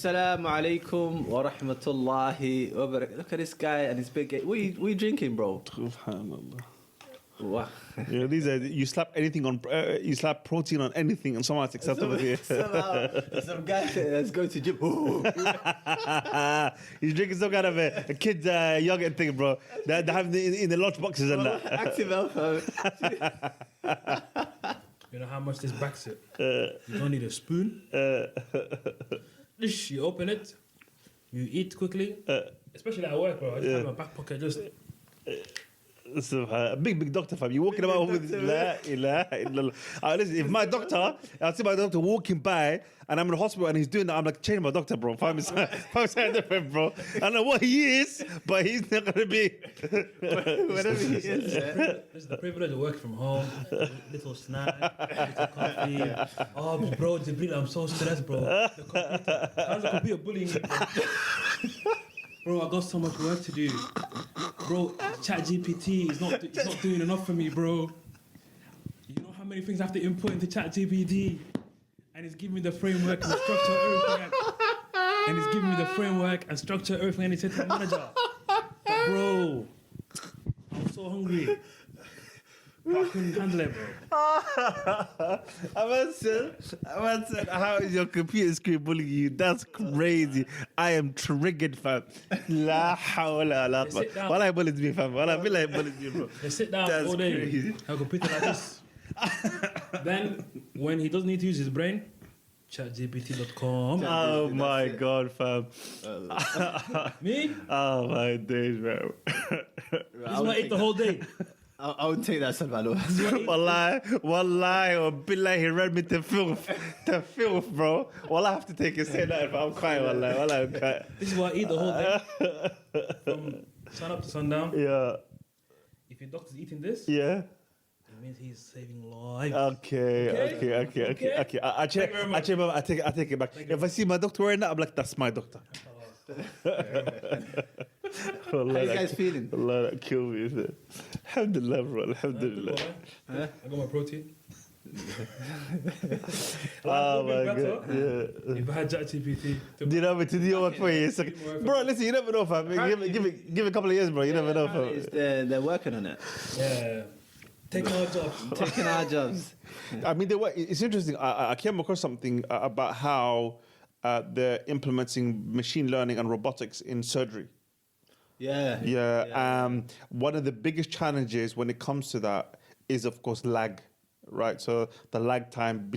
Assalamu alaikum wa rahmatullahi wa barakatuh. Look at this guy and his big. What you drinking, bro? Subhanallah. Wow. Yeah, these are you slap anything on you slap protein on anything and somehow it's acceptable here. Somehow, some guy that's going to gym. He's drinking some kind of a kid's yogurt thing, bro. They have in the lunch boxes and that. Active alpha. You know how much this backs it? You don't need a spoon. You open it, you eat quickly. Especially at work, bro. I just have my back pocket just... A big doctor, fam. You're walking about with la ilaha illallah. Listen, if my doctor, I see my doctor walking by and I'm in the hospital and he's doing that, I'm like, change my doctor, bro. Find me something different, bro. I don't know what he is, but he's not gonna be Whatever he is. This is the privilege of working from home. Little snack, little coffee. Oh, bro, Jibril, I'm so stressed, bro. The computer, how's the computer bullying me, bro? Bro, I got so much work to do. Bro, ChatGPT is not doing enough for me, bro. You know how many things I have to input into ChatGPT? And it's giving me the framework and the structure of everything. And it's giving me the framework and structure of everything and it's to the manager. But bro, I'm so hungry. But I couldn't handle it, bro. I said, how is your computer screen bullying you? That's crazy. I am triggered, fam. La hawla la quwwata. Wala he bullies me, fam. Wala he bullies me, bro. They sit down That's all day, crazy. have a computer like this. Then, when he doesn't need to use his brain, chatgpt.com. Oh my god, fam. Me? Oh my days, bro. This is my eat the whole day. I would take that, Salman. Wallahi, or billahi, he read me to filth, bro. Well, I have to take it, say that, I'm crying, wallahi, I'm crying. This is what I eat the whole day. From sun up to sundown. Yeah, If your doctor's eating this, yeah. it means he's saving lives. Okay. I Thank you very much. take it back. If I see my doctor wearing that, I'm like, that's my doctor. How you guys feeling? Allah, that killed me, isn't it? Alhamdulillah, bro. Alhamdulillah. I got my protein. Oh my god. Yeah. If I had ChatGPT, Do you know what to do work for you? Bro, listen, you never know, fam. Give it a couple of years, bro. You never know, fam. They're working on it. yeah, taking our jobs. Taking our jobs. I mean, it's interesting. I came across something about how they're implementing machine learning and robotics in surgery. Yeah. One of the biggest challenges when it comes to that is, of course, lag, right? So the lag time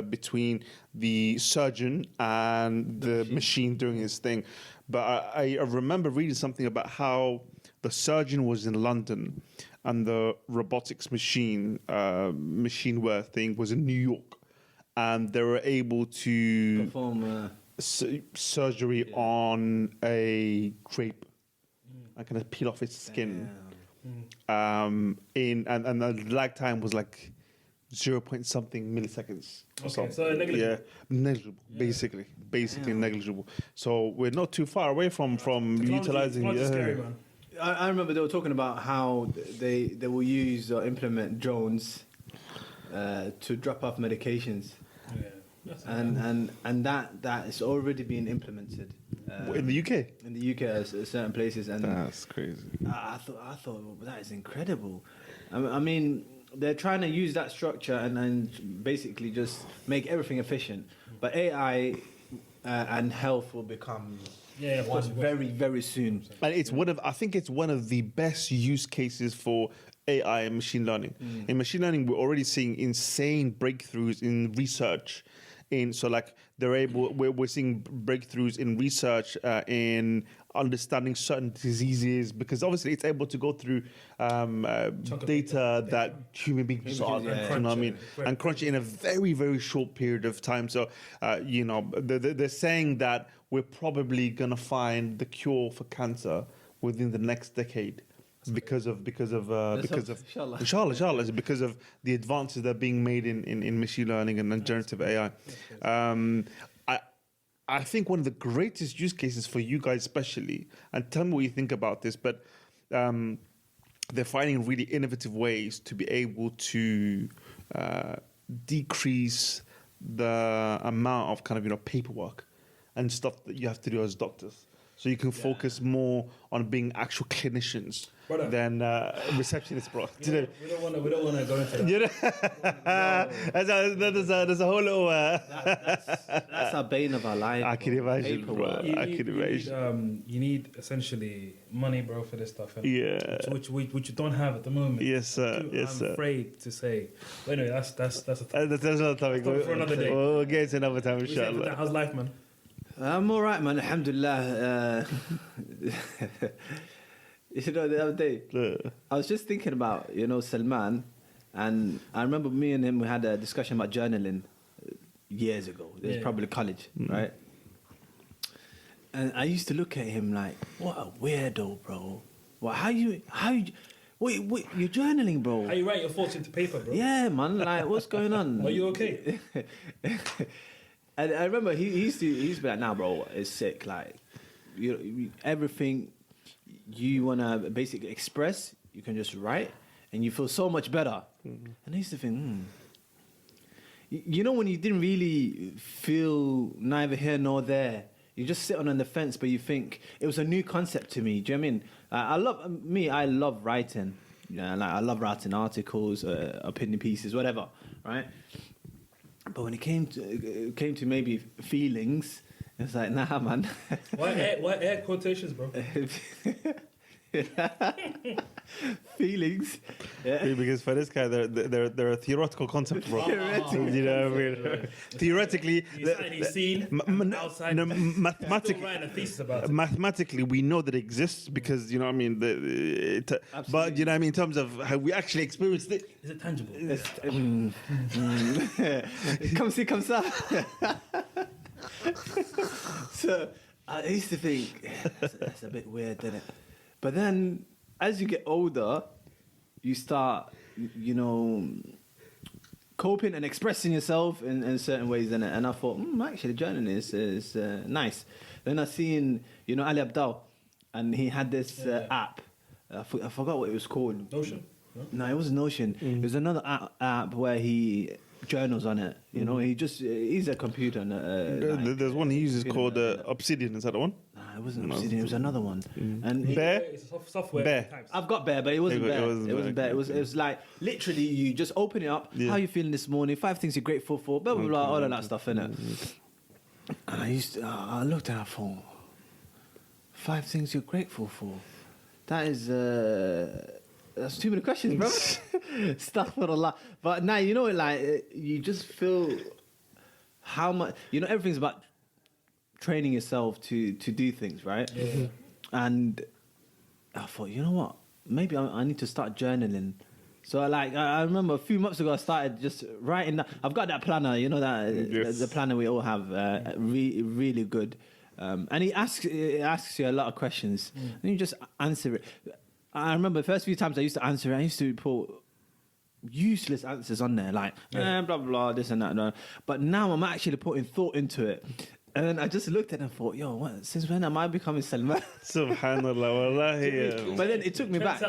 between the surgeon and the machine doing his thing. But I remember reading something about how the surgeon was in London and the robotics machineware thing was in New York. And they were able to Perform surgery on a grape and kind of peel off its skin. And the lag time was like 0 point something milliseconds. Okay, so negligible. Yeah, negligible, basically negligible. So we're not too far away from utilizing. Technology is scary, man. I remember they were talking about how they will use or implement drones to drop off medications. Yeah. And that is already being implemented In the UK? in the UK at certain places, and That's crazy. I thought well, that is incredible. I mean, they're trying to use that structure and basically just make everything efficient, but AI and health will become Yeah, of course. very, very soon. And I think it's one of the best use cases for AI and machine learning. In machine learning, we're already seeing insane breakthroughs in research. We're seeing breakthroughs in research in understanding certain diseases, because obviously it's able to go through data that human beings are, you know what I mean, and crunch it in a very, very short period of time. So, they're saying that we're probably going to find the cure for cancer within the next decade. Because of Inshallah. inshallah, it's because of the advances that are being made in machine learning and generative AI. I think one of the greatest use cases for you guys especially, and tell me what you think about this, but they're finding really innovative ways to be able to decrease the amount of kind of paperwork and stuff that you have to do as doctors. So you can focus more on being actual clinicians Brother. than receptionists, bro. Do you know? We don't want to go into that. You know? There's a whole little. That's our bane of our life. I can bro. imagine, bro. Paperwork. I can imagine. You need essentially money, bro, for this stuff. Yeah. Which you don't have at the moment. Yes, sir. I'm Yes, sir. afraid to say. But anyway, that's a That's another topic. Topic for another day. We'll get into another time, We say for that. inshallah. How's life, man? I'm all right, man. Alhamdulillah. You know, the other day, I was just thinking about, Salman, and I remember me and him, we had a discussion about journaling years ago. It was Yeah. probably college, right? And I used to look at him like, what a weirdo, bro. Well, wait, you're journaling, bro. How you write your thoughts into paper, bro? Yeah, man. Like, what's going on? Are you okay? And I remember he used to be like, nah, bro, it's sick. Like, everything you want to basically express, you can just write, and you feel so much better. And I used to think, You know when you didn't really feel neither here nor there, you just sit on the fence, but you think it was a new concept to me. Do you know what I mean? I love writing. Yeah, like I love writing articles, opinion pieces, whatever, right? But when it came to maybe feelings, it's like, nah, man. Why air quotations, bro? Feelings. Yeah. Because for this guy, they're a theoretical concept, bro. Theoretically. You know what I mean? Theoretically, He's seen outside. no, Still mathematically, writing a thesis about it. mathematically, we know that it exists because, you know what I mean? But, you know what I mean? In terms of how we actually experienced it. Is it tangible? Come see, come ça. So I used to think that's a bit weird, isn't it? But then as you get older, you start, coping and expressing yourself in certain ways, innit? And I thought, actually, journaling is nice. Then I seen, Ali Abdal, and he had this app. I forgot what it was called. Notion? No, it wasn't Notion. It was another app where he journals on it. He's a computer. There's one he uses called Obsidian. Is that the one? Nah, it wasn't Obsidian. It was another one. And Bear? It's a software. Bear. Types. I've got Bear, but it wasn't Bear. It wasn't Bear. It was like literally you just open it up. Yeah. How you feeling this morning? 5 things you're grateful for. Blah blah blah. All of that stuff in it. And I looked at it. I thought, 5 things you're grateful for. That is. That's too many questions, bro. Stuff for a lot. But now, you just feel how much, everything's about training yourself to do things, right? Yeah. And I thought, you know what? Maybe I need to start journaling. So I remember a few months ago, I started just writing that. I've got that planner, the planner we all have, really good. And it asks you a lot of questions. And you just answer it. I remember the first few times I used to answer it, I used to put useless answers on there, like, blah, blah, blah, this and that. No. But now I'm actually putting thought into it. And then I just looked at it and thought, yo, what? Since when am I becoming Salman? Subhanallah, wallahi. But then it took me back.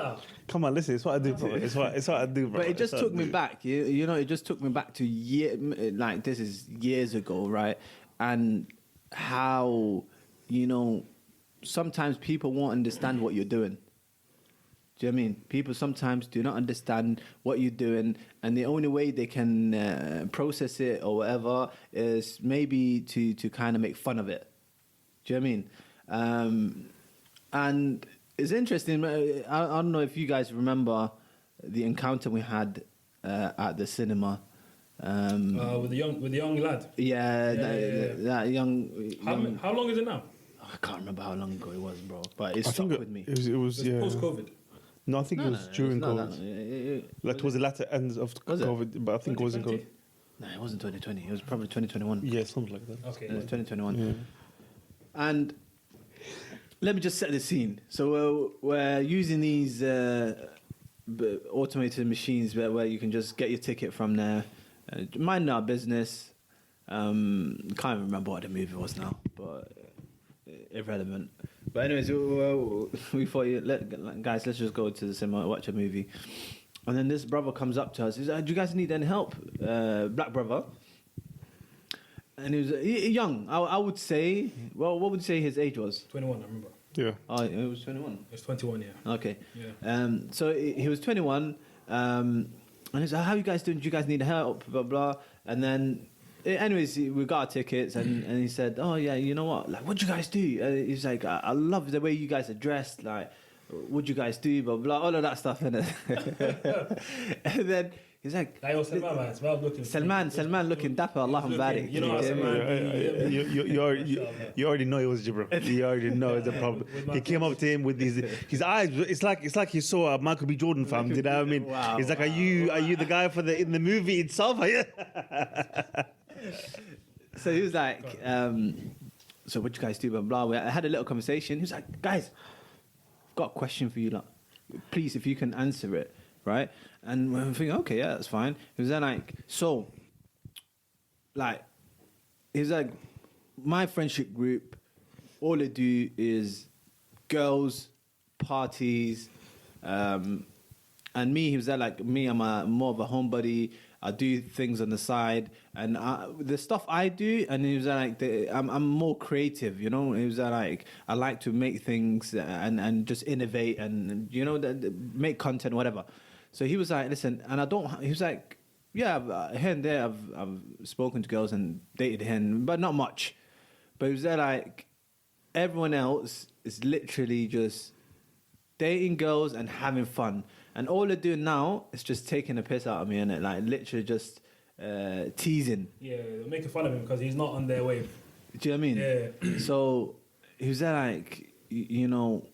Come on, listen, it's what I do, bro. It's what I do, bro. But it just took me back. It just took me back to this is years ago, right? And how, sometimes people won't understand what you're doing. Do you know what I mean? People sometimes do not understand what you're doing, and the only way they can process it or whatever is maybe to kind of make fun of it. Do you know what I mean? And it's interesting. I don't know if you guys remember the encounter we had at the cinema. With the young lad. Yeah, that young. How long is it now? I can't remember how long ago it was, bro. But it I stuck think with me. it was yeah. Post-COVID. No, I think it was during it's not COVID. that- Like towards the latter ends of Was it? COVID, but I think it wasn't COVID. 2020? No, it wasn't 2020. It was probably 2021. Yeah, something like that. Okay. It was 2021. Yeah. And let me just set the scene. So we're using these automated machines where you can just get your ticket from there, mind our business. Can't even remember what the movie was now, but irrelevant. But anyways, we thought, guys, let's just go to the cinema, watch a movie. And then this brother comes up to us. He's like, do you guys need any help? Black brother. And he was young. I would say. Well, what would you say his age was? 21, I remember. Yeah. Oh, it was 21. It was 21, yeah. Okay. Yeah. So he was 21. And he's like, "How you guys doing? Do you guys need help?" Blah blah. And then, anyways, we got our tickets, and he said, "Oh yeah, you know what? Like, what'd you guys do?" He's like, I love the way you guys are dressed. Like, what'd you guys do? Blah blah. All of that stuff. And then he's like, Salman, man. It's well looking. Salman looking dapper. Allah barik. You know what Salman. You already know it was Jibril. You already know it's a problem. He came up to him with his eyes. It's like he saw a Michael B. Jordan fam. You know what I mean? Wow, He's like, are you the guy in the movie itself? Are you? So he was like, "So what you guys do?" Blah blah. We had a little conversation. He was like, "Guys, I've got a question for you. Like, please, if you can answer it, right?" And we're thinking, "Okay, yeah, that's fine." He was then like, "So, like, he's like, my friendship group, all they do is girls, parties, and me." He was there like, "Me, I'm more of a homebody. I do things on the side, and the stuff I do." And he was like, I'm more creative, you know. He was like, I like to make things and just innovate and you know make content, whatever. So he was like, "Listen," and I don't. He was like, "Yeah, here and there, I've spoken to girls and dated him, but not much." But he was there like, everyone else is literally just dating girls and having fun. And all they're doing now is just taking a piss out of me, and it like literally just teasing. Yeah, they're making fun of him because he's not on their wave. Do you know what I mean? Yeah. So he was there like, you know,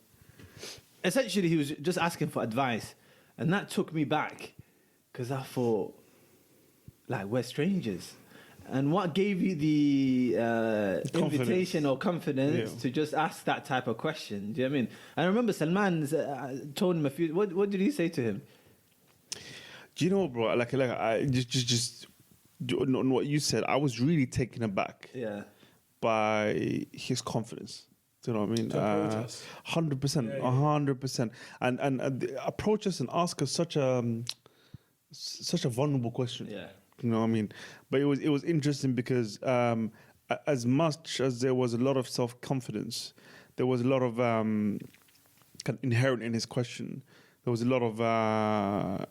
essentially he was just asking for advice, and that took me back because I thought, like, we're strangers. And what gave you the invitation or confidence to just ask that type of question? Do you know what I mean? And I remember Salman told him a few. What did he say to him? Do you know what, bro? Like I just on what you said, I was really taken aback. Yeah. By his confidence. Do you know what I mean? 100%, 100%. And approach us and ask us such a vulnerable question. Yeah. You know what I mean? But it was interesting because as much as there was a lot of self-confidence, there was a lot of kind of inherent in his question. There was a lot of an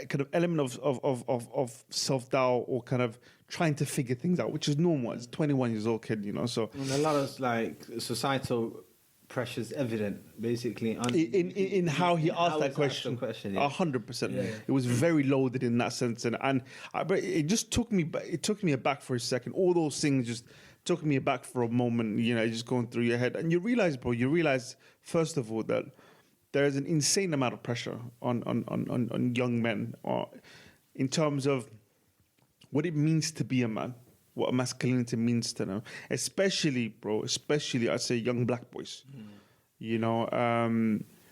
kind of element of self-doubt or kind of trying to figure things out, which is normal. It's a 21 years old kid, you know. So and a lot of like societal pressures evident, basically, in how he asked that question. 100%. Yeah. It was very loaded in that sense, but it just took me. It took me aback for a second. All those things just took me aback for a moment. You know, just going through your head, and you realize, bro. You realize first of all that there is an insane amount of pressure on young men, in terms of what it means to be a man, what masculinity means to them, especially I'd say young black boys. You know,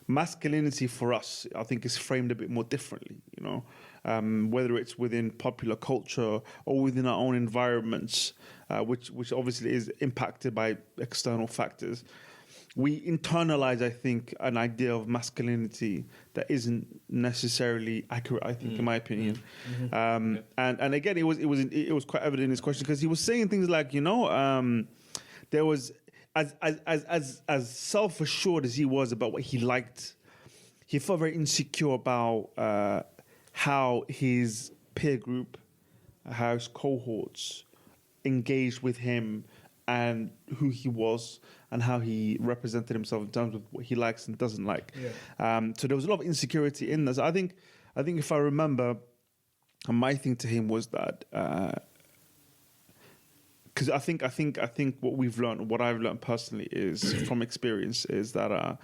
masculinity for us, I think, is framed a bit more differently. You know, whether it's within popular culture or within our own environments, which obviously is impacted by external factors. We internalize, I think, an idea of masculinity that isn't necessarily accurate, I think, in my opinion. And again, it was quite evident in his question because he was saying things like, you know, there was as self-assured as he was about what he liked, he felt very insecure about how his peer group, how his cohorts engaged with him and who he was and how he represented himself in terms of what he likes and doesn't like. Yeah. So there was a lot of insecurity in this. I think if I remember, my thing to him was that because I think what we've learned, what I've learned personally is from experience is that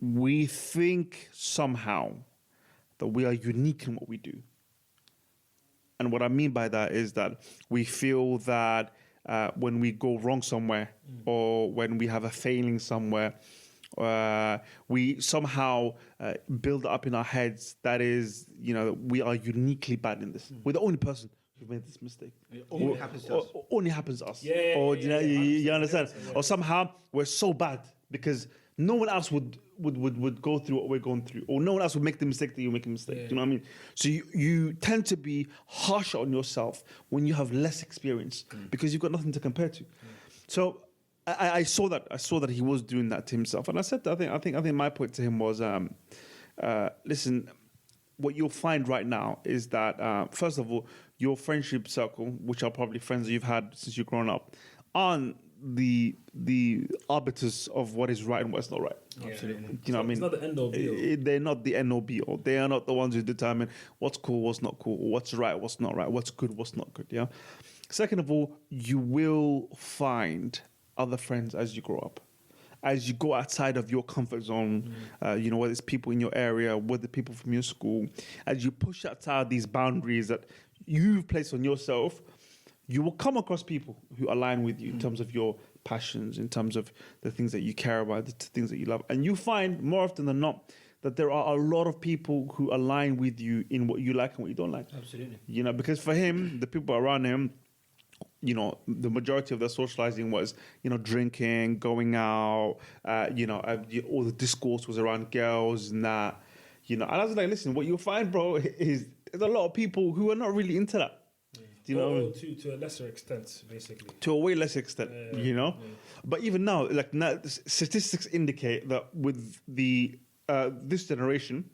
we think somehow that we are unique in what we do. And what I mean by that is that we feel that when we go wrong somewhere or when we have a failing somewhere, we somehow build up in our heads that is, you know, we are uniquely bad in this. We're the only person who made this mistake. It only happens to us. Only happens to us. Yeah, or yeah, you understand? Yeah. Or somehow we're so bad because no one else would go through what we're going through, or no one else would make the mistake that you make a mistake. Yeah. Do you know what I mean? So you tend to be harsher on yourself when you have less experience because you've got nothing to compare to. So I saw that he was doing that to himself, and I said, I think my point to him was, listen, what you'll find right now is that first of all, your friendship circle, which are probably friends that you've had since you've grown up, aren't the arbiters of what is right and what's not right. Absolutely. You know what I mean? It's not the end all be all. They're not the end all be all. They are not the ones who determine what's cool, what's not cool, what's right, what's not right, what's good, what's not good. Yeah. Second of all, you will find other friends as you grow up, as you go outside of your comfort zone. You know, whether it's people in your area, whether people from your school, as you push outside these boundaries that you've placed on yourself, you will come across people who align with you in terms of your passions, in terms of the things that you care about, the things that you love. And you find more often than not that there are a lot of people who align with you in what you like and what you don't like. Absolutely. You know, because for him, the people around him, you know, the majority of their socializing was, you know, drinking, going out, all the discourse was around girls and that, you know. And I was like, listen, what you'll find, bro, is there's a lot of people who are not really into that. Do you know what I mean? To a lesser extent, basically. To a way less extent, you know. Yeah. But even now, like now, statistics indicate that with the this generation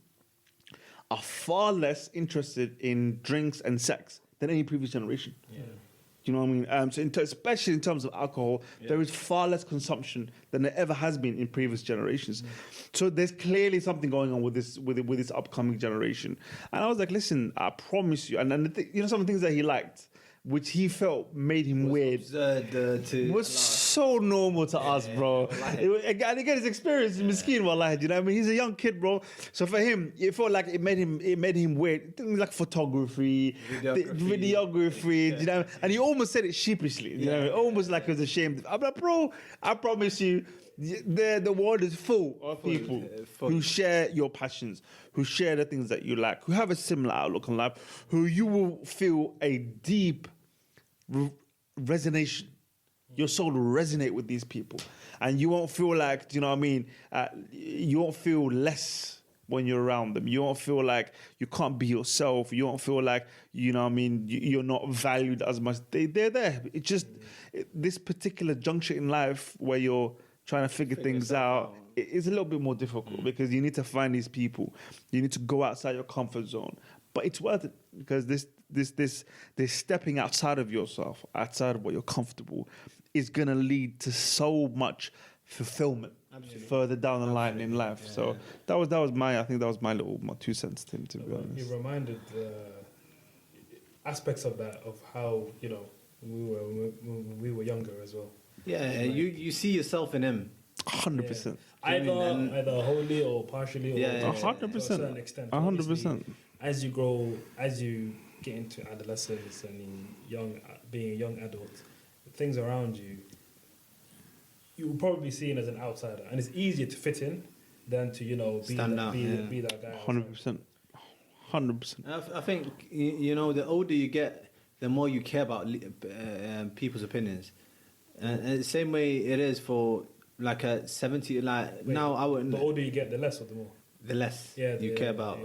are far less interested in drinks and sex than any previous generation. Yeah. Do you know what I mean? So especially in terms of alcohol, there is far less consumption than there ever has been in previous generations. So there's clearly something going on with this upcoming generation. And I was like, listen, I promise you. And you know, some of the things that he liked, which he felt made him weird, was so normal to us, bro. And again, his experience is miskin, wallahi. Do you know what I mean? He's a young kid, bro. So for him, it felt like it made him weird. Things like photography, videography. Do you know? And he almost said it sheepishly. You know, almost like he was ashamed. I'm like, bro, I promise you, the world is full of people who share your passions, who share the things that you like, who have a similar outlook on life, who you will feel a deep resonation. Your soul will resonate with these people, and you won't feel like, do you know what I mean? You won't feel less when you're around them. You won't feel like you can't be yourself. You won't feel like, you know what I mean, you're not valued as much. They're there. It's just this particular juncture in life where you're trying to figure things out, it's a little bit more difficult because you need to find these people. You need to go outside your comfort zone. But it's worth it because this stepping outside of yourself, outside of what you're comfortable, is going to lead to so much fulfillment further down the line in life. Yeah. So that was my 2 cents to him, to be honest. He reminded aspects of that, of how, you know, we were younger as well. Yeah, you see yourself in him. 100%. Either wholly or partially, or 100%. to a certain extent. 100%. As you grow, as you get into adolescence and being a young adult, things around you, you will probably be seen as an outsider, and it's easier to fit in than to, you know, be that guy. 100%. 100%. I think you know, the older you get, the more you care about people's opinions. And the same way it is for like a 70, like wait, now I wouldn't. The older you get, the less or the more? The less you care about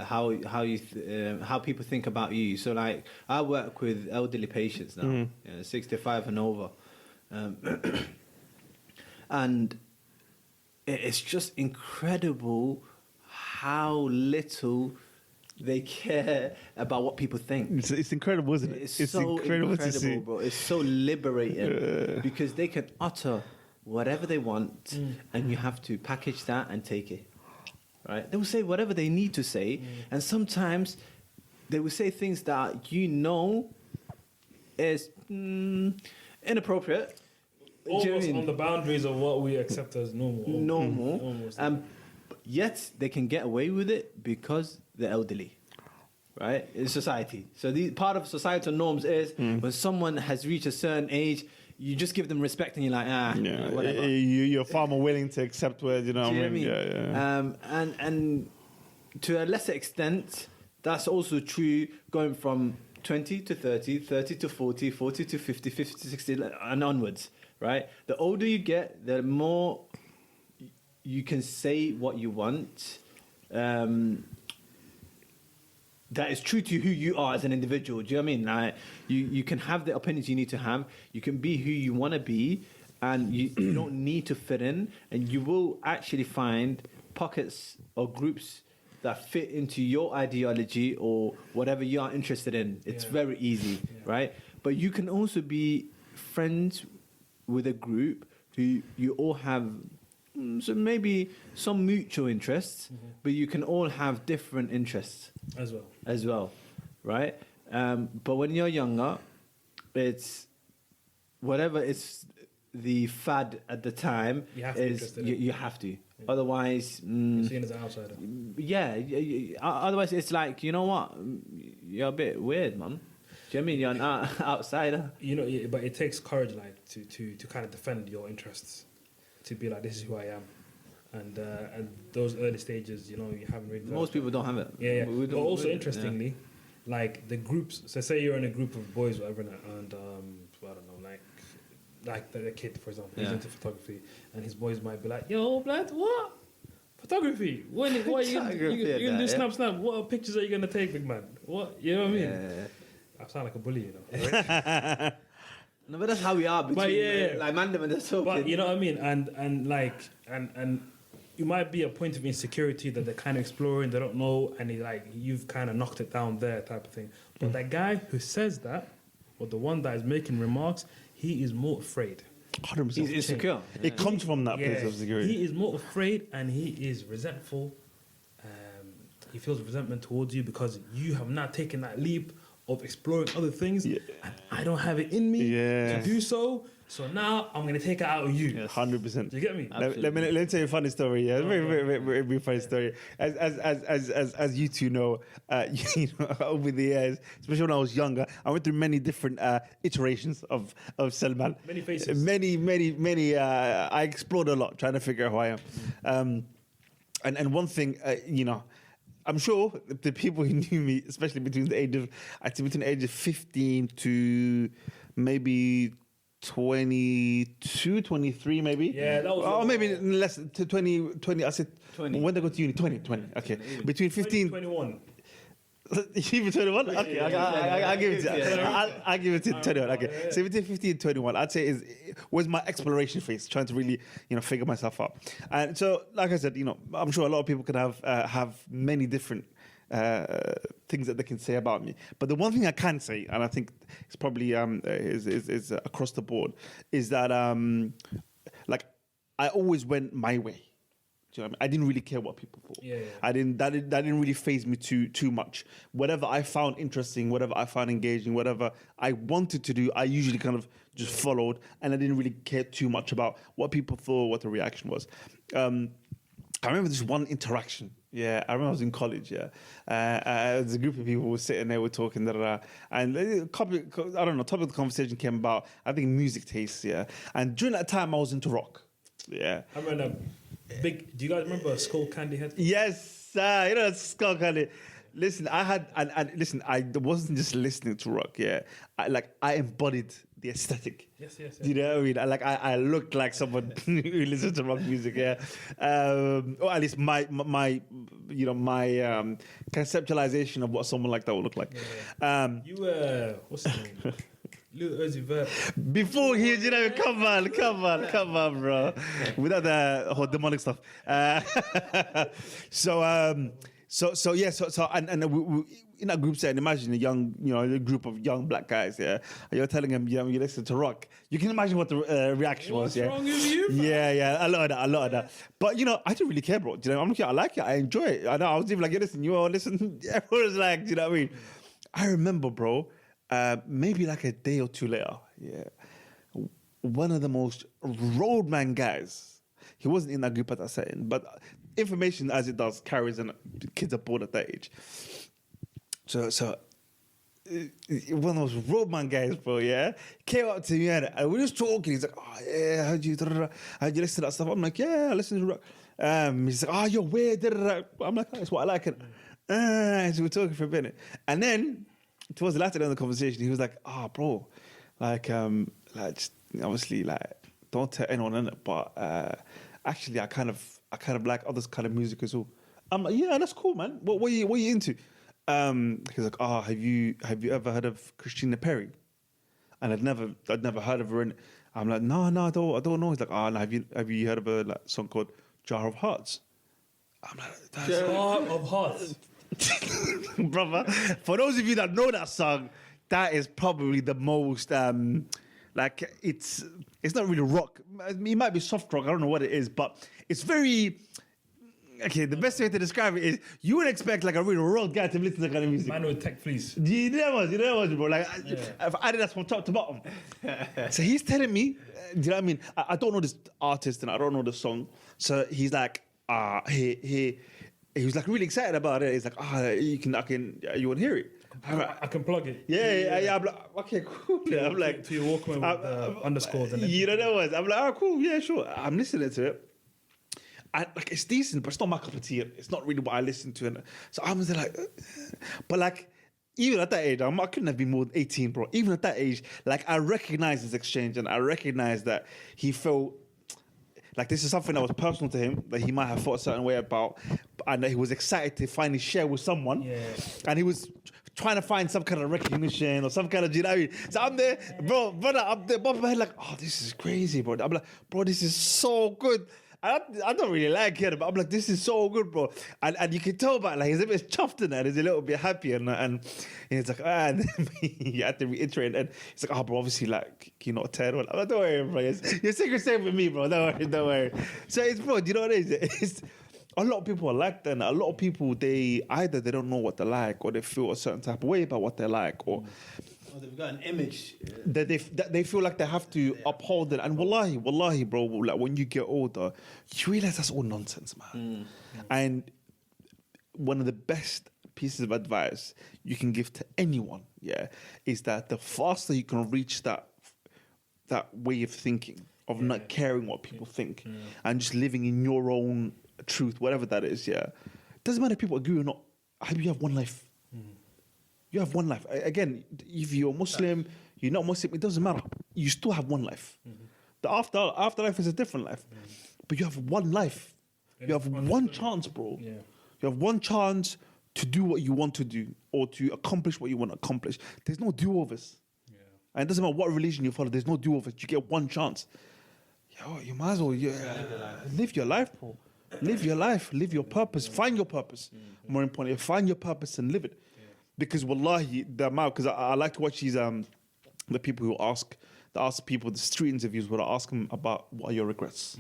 how people think about you. So like I work with elderly patients now, 65 and over, and it's just incredible how little they care about what people think. It's incredible, isn't it? It's so incredible to see. bro. It's so liberating because they can utter whatever they want, and you have to package that and take it. Right? They will say whatever they need to say, and sometimes they will say things that you know is inappropriate. Almost on the boundaries of what we accept as normal. Almost. Yet they can get away with it because they're elderly, right? In society. So part of societal norms is when someone has reached a certain age, you just give them respect and you're like, whatever. You're far more willing to accept what, you know what I mean? Yeah. And to a lesser extent, that's also true going from 20 to 30, 30 to 40, 40 to 50, 50 to 60 and onwards, right? The older you get, the more you can say what you want. That is true to who you are as an individual. Do you know what I mean? Like, you can have the opinions you need to have. You can be who you want to be, and you don't need to fit in. And you will actually find pockets or groups that fit into your ideology or whatever you are interested in. It's very easy, right? But you can also be friends with a group who you all have so maybe some mutual interests, but you can all have different interests as well, right? But when you're younger, it's whatever is the fad at the time. You have to be interested in. You have to. Otherwise, You're seen as an outsider. Otherwise, it's like, you know what? You're a bit weird, man. Do you know what I mean? You're an outsider. You know, but it takes courage, like, to kind of defend your interests, to be like, this is who I am, and those early stages, you know, you haven't really. Most people don't have it. Yeah. But also interestingly, like the groups. So say you're in a group of boys, whatever, and I don't know, like the kid, for example, he's into photography, and his boys might be like, "Yo, blood, what? Photography? What are you gonna do? Snap. What pictures are you gonna take, big man? What? You know what I mean?" Yeah. I sound like a bully, you know. Right? No, but that's how we are between like Mandem and the talking. But you know what I mean, and you might be a point of insecurity that they're kind of exploring, they don't know, and you've kind of knocked it down there, type of thing. But that guy who says that, or the one that is making remarks, he is more afraid. 100%. He's insecure. It comes from that place of security. He is more afraid, and he is resentful. He feels resentment towards you because you have not taken that leap of exploring other things, and I don't have it in me to do so. So now I'm gonna take it out of you. 100%. Do you get me? Let me tell you a funny story. Yeah, very funny story. As you two know, over the years, especially when I was younger, I went through many different iterations of Salman. Many faces. Many. I explored a lot, trying to figure out who I am. And one thing, I'm sure the people who knew me, especially between the age of 15 to maybe 22, 23 maybe. Yeah, that was... Or maybe less, to 20, I said... 20. When they go to uni, 20, okay. Between 15... 21. Even 21? Okay, I'll give it to you. I'll give it to 21. Okay, so between 15 and 21, I'd say was my exploration phase, trying to really figure myself out. And so, like I said, I'm sure a lot of people can have many different things that they can say about me. But the one thing I can say, and I think it's probably is across the board, is that like I always went my way. Do you know what I mean? I didn't really care what people thought. That didn't really faze me too much. Whatever I found interesting, whatever I found engaging, whatever I wanted to do, I usually kind of just followed, and I didn't really care too much about what people thought, what the reaction was. I remember this one interaction. I remember I was in college. There's a group of people who were sitting there, we're talking, and a topic of the conversation came about, I think, music tastes. And during that time, I was into rock. I remember do you guys remember Skull Candy Head? Yes, Skull Candy. Listen, I wasn't just listening to rock. I embodied the aesthetic. Yes. Do you know what I mean? I looked like someone who listens to rock music. Or at least my conceptualization of what someone like that would look like. You were what's his name? Lil Uzi Vert. Before he, come on, bro. Without the whole demonic stuff. So we, in that group setting, imagine a group of young black guys. You're telling them, you listen to rock. You can imagine what the reaction was. What's wrong with you? A lot of that. But I didn't really care, bro. I'm looking, I like it, I enjoy it. I know, I was even like, listen. Everyone was like, do you know what I mean? I remember, bro. Maybe like a day or two later, one of the most roadman guys, he wasn't in that group at that setting, but information as it does carries, and kids are bored at that age. So one of those roadman guys, bro, came up to me and we were just talking. He's like, oh yeah, how'd you listen to that stuff? I'm like, yeah, I listen to rock. He's like, oh, you're weird. I'm like, that's what I like. So we're talking for a minute, and then towards the latter end of the conversation, he was like, bro, just obviously, don't tell anyone in it, but actually, I kind of I kind of like other kind of music as well. I'm like, yeah, that's cool, man. What are you into? He's like, oh, have you ever heard of Christina Perri? And I'd never heard of her. And I'm like, no, I don't know. He's like, oh, no, have you heard of a song called Jar of Hearts? I'm like, that's Jar of Hearts. brother. For those of you that know that song, that is probably the most like it's not really rock. It might be soft rock. I don't know what it is, but it's very. Okay, the best way to describe it is you would expect like a really raw guy to listen to that kind of music. Man with tech fleece. You know what, bro? Like, I've added that from top to bottom. So he's telling me, do you know what I mean? I don't know this artist and I don't know the song. So he's like, he was like really excited about it. He's like, you want to hear it? I can plug it. Yeah. I'm like, okay, cool. Yeah, I'm like, to your Walkman with underscores and you know what? I'm like, cool, yeah, sure. I'm listening to it. Like it's decent, but it's not my cup of tea. It's not really what I listen to. And so I was like, but like even at that age, I couldn't have been more than 18, bro. Even at that age, like I recognize this exchange and I recognize that he felt like this is something that was personal to him, that he might have felt a certain way about, and that he was excited to finally share with someone. Yeah. And he was trying to find some kind of recognition or some kind of, you know what I mean? So I'm there, brother, I'm there, above my head like, oh, this is crazy, bro. I'm like, bro, this is so good. I don't really like it, but I'm like, this is so good, bro. And you can tell about like he's a bit chuffed in that. He's a little bit happy and he's like, and he had to reiterate. And he's like, bro, obviously, like, you're not a 10. I'm like, don't worry, bro. Your secret's safe with me, bro. Don't worry. So it's, bro, do you know what it is? It's, a lot of people are like that. And a lot of people, they don't know what they like or they feel a certain type of way about what they like or they've got an image that they feel like they have to uphold it. And wallahi, bro, like when you get older, you realize that's all nonsense, man. And one of the best pieces of advice you can give to anyone, is that the faster you can reach that way of thinking, of not caring what people think, and just living in your own truth, whatever that is, doesn't matter if people agree or not. I hope you have one life. You have one life. Again, if you're Muslim, you're not Muslim, it doesn't matter. You still have one life. The afterlife is a different life. But you have one life. You have one chance, bro. Yeah. You have one chance to do what you want to do or to accomplish what you want to accomplish. There's no do-overs. Yeah. And it doesn't matter what religion you follow, there's no do-overs. You get one chance. Yo, you might as well live your life, bro. Live your life. Live your purpose. Find your purpose. More importantly, find your purpose and live it. Because wallahi, the amount, because I like to watch these the people who ask people the street interviews where I ask them about what are your regrets.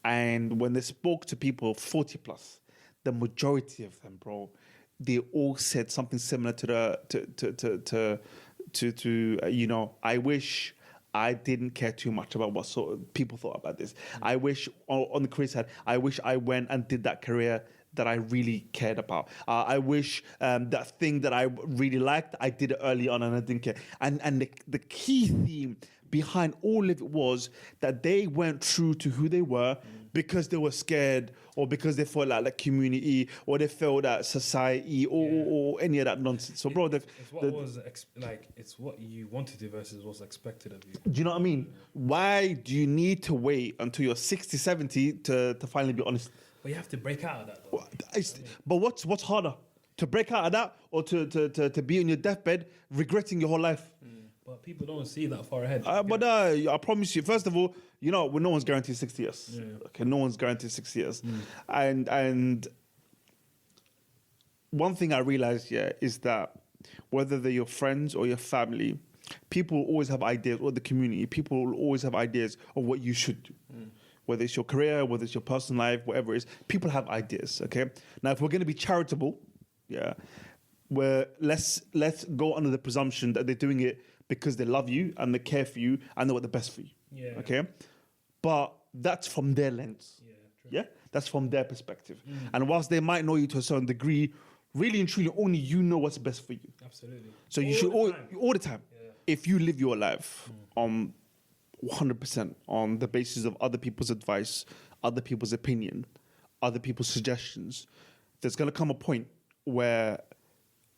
And when they spoke to people 40 plus, the majority of them, bro, they all said something similar to you know, I wish I didn't care too much about what sort of people thought about this. I wish on the career side, I wish I went and did that career that I really cared about. I wish that thing that I really liked, I did it early on and I didn't care. And the key theme behind all of it was that they weren't true to who they were because they were scared or because they felt like community or they felt that society or any of that nonsense. So, bro, it's what you want to do versus what's expected of you. Do you know what I mean? Why do you need to wait until you're 60, 70 to finally be honest? But you have to break out of that, though. But what's harder? To break out of that or to be on your deathbed regretting your whole life? But people don't see that far ahead. But I promise you, first of all, you know, no one's guaranteed 60 years. Yeah. Okay, no one's guaranteed 6 years. And one thing I realized, is that whether they're your friends or your family, people will always have ideas, or the community, people will always have ideas of what you should do. Whether it's your career, whether it's your personal life, whatever it is, people have ideas, okay? Now, if we're going to be charitable, let's go under the presumption that they're doing it because they love you and they care for you and they want the best for you, okay? But that's from their lens, That's from their perspective. And whilst they might know you to a certain degree, really and truly only you know what's best for you. Absolutely. So you should all the time. If you live your life 100% on the basis of other people's advice, other people's opinion, other people's suggestions, there's going to come a point where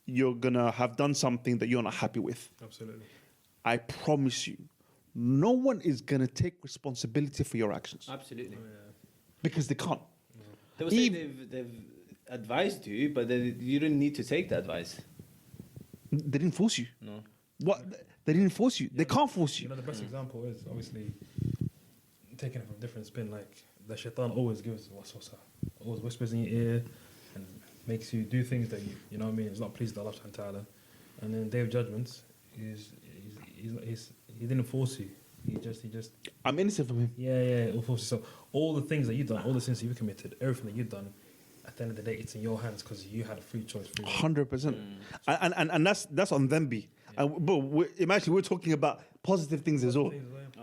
you're going to have done something that you're not happy with. Absolutely. I promise you, no one is going to take responsibility for your actions. Absolutely. because they can't. They will say they've advised you, but you didn't need to take the advice. They didn't force you. No. What? They didn't force you. They can't force you. You know, the best example is obviously taking it from a different spin. Like the shaitan always gives waswasa, always whispers in your ear and makes you do things that you know what I mean. It's not pleased with Allah subhanahu wa ta'ala. And then Day of Judgment, he didn't force you. He just. I'm innocent from him. Yeah, he'll force you. So all the things that you've done, all the sins that you've committed, everything that you've done, at the end of the day, it's in your hands because you had a free choice. 100%. And that's on them, B. And but imagine we're talking about positive things as well.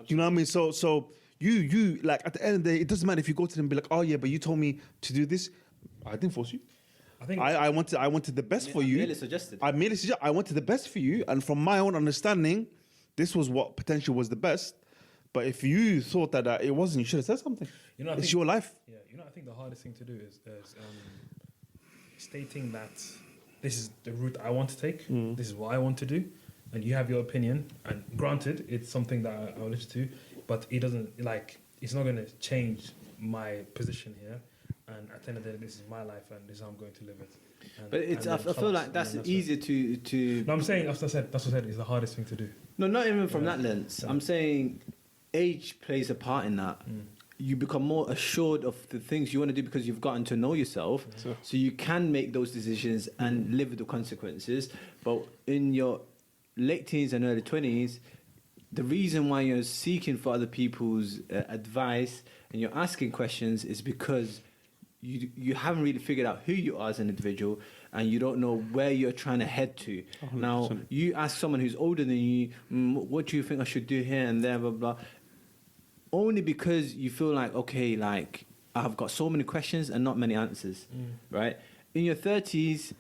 You know what I mean? So you like at the end of the day, it doesn't matter if you go to them and be like, oh yeah, but you told me to do this. I didn't force you. I think I wanted the best for you. I merely suggested. I wanted the best for you, and from my own understanding, this was what potentially was the best. But if you thought that it wasn't, you should have said something. You know, it's your life. Yeah, I think the hardest thing to do is stating that this is the route I want to take. This is what I want to do, and you have your opinion. And granted, it's something that I'll listen to, but it doesn't it's not going to change my position here. And at the end of the day, this is my life, and this is how I'm going to live it. But I feel like that's easier to. No, I'm saying that's what I said. It's the hardest thing to do. No, not even from that lens. I'm saying age plays a part in that. You become more assured of the things you want to do because you've gotten to know yourself, so you can make those decisions and live with the consequences. But in your late teens and early 20s, the reason why you're seeking for other people's advice and you're asking questions is because you haven't really figured out who you are as an individual, and you don't know where you're trying to head to. 100%. Now, you ask someone who's older than you, what do you think I should do here and there, blah, blah, only because you feel like, okay, like, I've got so many questions and not many answers, right? In your 30s,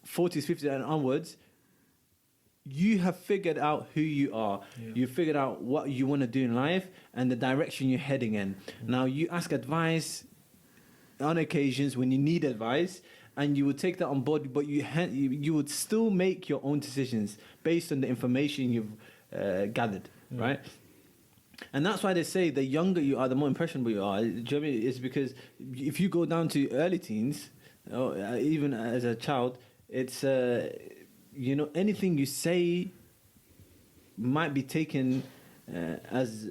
40s, 50s and onwards, you have figured out who you are. Yeah. You've figured out what you want to do in life and the direction you're heading in. Now, you ask advice on occasions when you need advice, and you would take that on board, but you would still make your own decisions based on the information you've gathered, right? And that's why they say the younger you are, the more impressionable you are. Do you know what I mean? It's because if you go down to early teens, or even as a child, it's anything you say might be taken as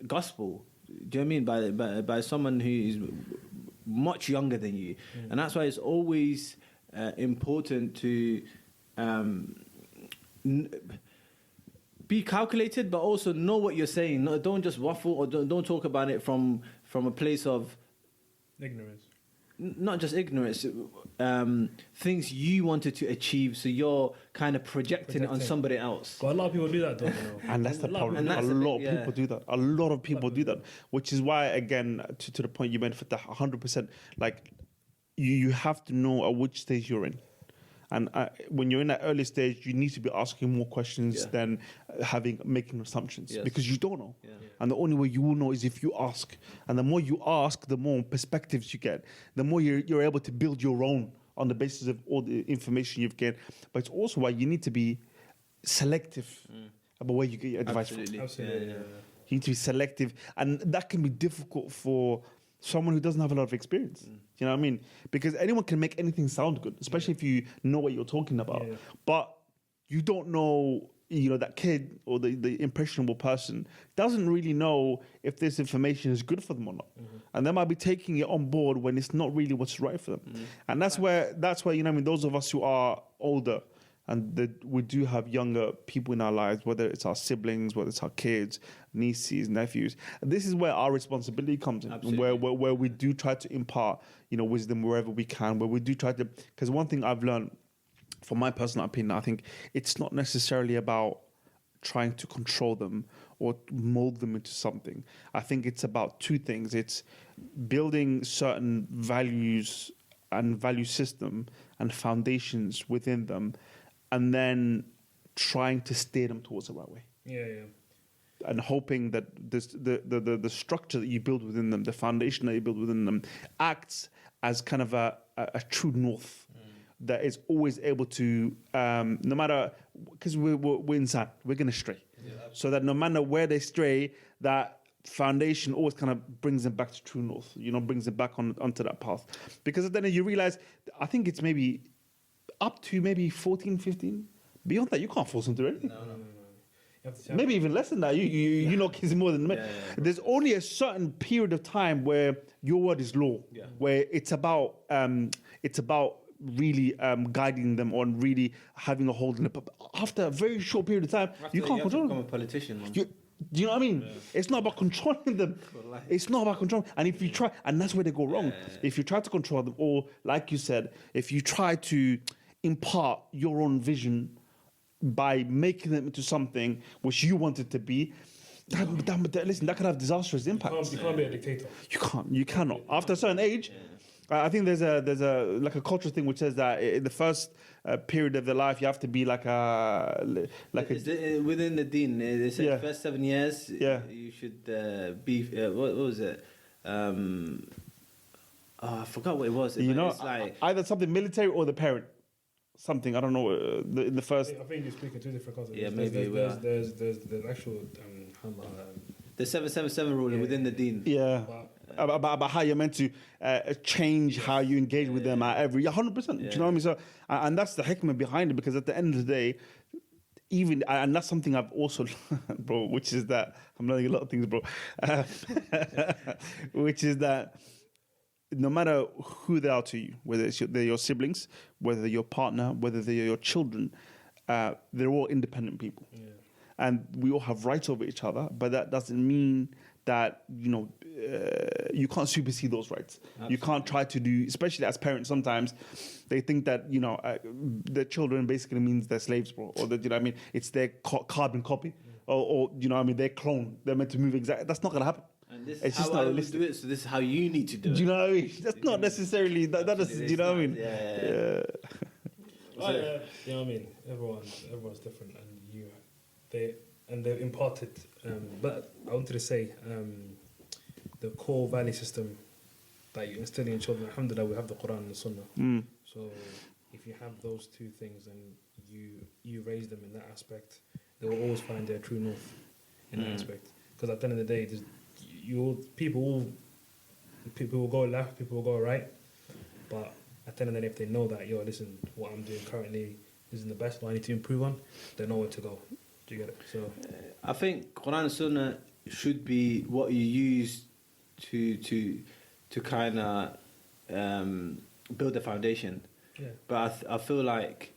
gospel. Do you know what I mean? By someone who is much younger than you. And that's why it's always important to be calculated, but also know what you're saying. No, don't just waffle, or don't talk about it from a place of ignorance. Not just ignorance, things you wanted to achieve, so you're kind of projecting it on somebody else. But a lot of people do that, though. And that's the problem. A lot of people do that. A lot of people do that, which is why, again, to the point you made, for the 100%, like you have to know at which stage you're in. And when you're in that early stage, you need to be asking more questions than making assumptions, because you don't know. Yeah. And the only way you will know is if you ask. And the more you ask, the more perspectives you get. The more you're able to build your own on the basis of all the information you've gained. But it's also why you need to be selective about where you get your advice from. Absolutely. You need to be selective. And that can be difficult for someone who doesn't have a lot of experience. You know what I mean? Because anyone can make anything sound good, especially if you know what you're talking about. Yeah. But you don't know, that kid or the impressionable person doesn't really know if this information is good for them or not. And they might be taking it on board when it's not really what's right for them. And that's where, those of us who are older, and we do have younger people in our lives, whether it's our siblings, whether it's our kids, nieces, nephews. This is where our responsibility comes in, where we do try to impart, wisdom wherever we can, where we do try to. Because one thing I've learned, from my personal opinion, I think it's not necessarily about trying to control them or mold them into something. I think it's about two things. It's building certain values and value system and foundations within them, and then trying to steer them towards the right way. Yeah. And hoping that the structure that you build within them, the foundation that you build within them, acts as kind of a true north that is always able to, no matter, because we're inside, we're going to stray. Yeah, so that no matter where they stray, that foundation always kind of brings them back to true north, brings them back onto that path. Because then you realize, I think it's maybe up to maybe 14, 15. Beyond that, you can't force them to do anything. No. You have to Maybe even less than that. You know kids more than me. There's only a certain period of time where your word is law, where it's about really guiding them on really having a hold on it. But after a very short period of time, you can't control them. Become a politician, man. Do you know what I mean? Yeah. It's not about controlling them. It's not about controlling. And if you try, and that's where they go wrong. If you try to control them, or like you said, if you try to impart your own vision by making them into something which you want it to be, listen, that could have disastrous impacts. You can't be a dictator. You cannot. After a certain age, I think there's a like a cultural thing which says that in the first period of their life you have to be within the deen. They said first 7 years you should be what was it? I forgot what it was. It's like either something military or the parent. Something I don't know. In the first, I think you're speaking two different concepts. Yeah, maybe there's the actual the 777 rule within the deen. Yeah. About how you're meant to change how you engage with them at every 100%. Do you know what I mean? So, and that's the hikmah behind it, because at the end of the day, and that's something I've also learned, bro, which is that I'm learning a lot of things, bro. Which is that no matter who they are to you, whether they're your siblings, whether they're your partner, whether they're your children, they're all independent people. Yeah. And we all have rights over each other, but that doesn't mean that, you can't supersede those rights. Absolutely. You can't try to do, especially as parents, sometimes they think that, their children basically means they're slaves, bro. Or that, it's their carbon copy. Or their clone. They're meant to move exactly. That's not going to happen. And this is how I would do it, so this is how you need to do it. Do you know what I mean? That's not necessarily, that is, do you know what I mean? Yeah. You know what I mean? Everyone's different, and they're imparted. But I wanted to say, the core value system that you instill in children, alhamdulillah, we have the Quran and the Sunnah. So if you have those two things and you raise them in that aspect, they will always find their true north in that aspect. Because at the end of the day, people will go left, people will go right. But at the end of the day, if they know that, listen, what I'm doing currently isn't the best, what I need to improve on, they know where to go. Do you get it? So I think Quran and Sunnah should be what you use to kind of build a foundation. Yeah. But I feel like